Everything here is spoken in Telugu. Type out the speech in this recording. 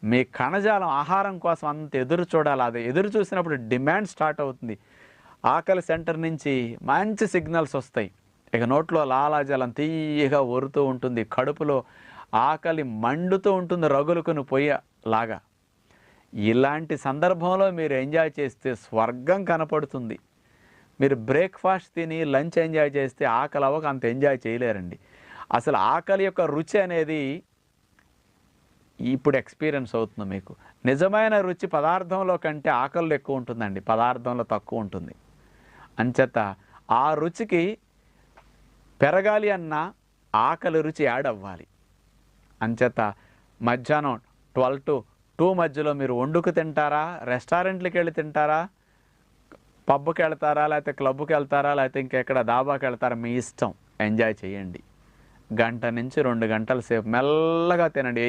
మీ కణజాలం ఆహారం కోసం అంత ఎదురు చూడాలి. అది ఎదురు చూసినప్పుడు డిమాండ్ స్టార్ట్ అవుతుంది. ఆకలి సెంటర్ నుంచి మంచి సిగ్నల్స్ వస్తాయి. ఇక నోట్లో లాలాజలం తీయగా ఒరుతూ ఉంటుంది. కడుపులో ఆకలి మండుతూ ఉంటుంది, రగులుకుని పొయ్యలాగా. ఇలాంటి సందర్భంలో మీరు ఎంజాయ్ చేస్తే స్వర్గం కనపడుతుంది. మీరు బ్రేక్ఫాస్ట్ తిని లంచ్ ఎంజాయ్ చేస్తే ఆకలి అవ్వక అంత ఎంజాయ్ చేయలేరండి. అసలు ఆకలి యొక్క రుచి అనేది ఇప్పుడు ఎక్స్పీరియన్స్ అవుతుంది మీకు. నిజమైన రుచి పదార్థంలో కంటే ఆకలిలో ఎక్కువ ఉంటుందండి, పదార్థంలో తక్కువ ఉంటుంది. అంచేత ఆ రుచికి పెరగాలి అన్నా ఆకలి రుచి యాడ్ అవ్వాలి. అంచేత మధ్యాహ్నం 12 to 2 మధ్యలో మీరు వండుకు తింటారా, రెస్టారెంట్లకి వెళ్ళి తింటారా, పబ్కి వెళ్తారా, లేకపోతే క్లబ్కి వెళ్తారా, లేకపోతే ఇంకెక్కడ దాబాకి వెళ్తారా, మీ ఇష్టం. ఎంజాయ్ చేయండి. 1 నుంచి 2 గంటల సేపు మెల్లగా తినండి.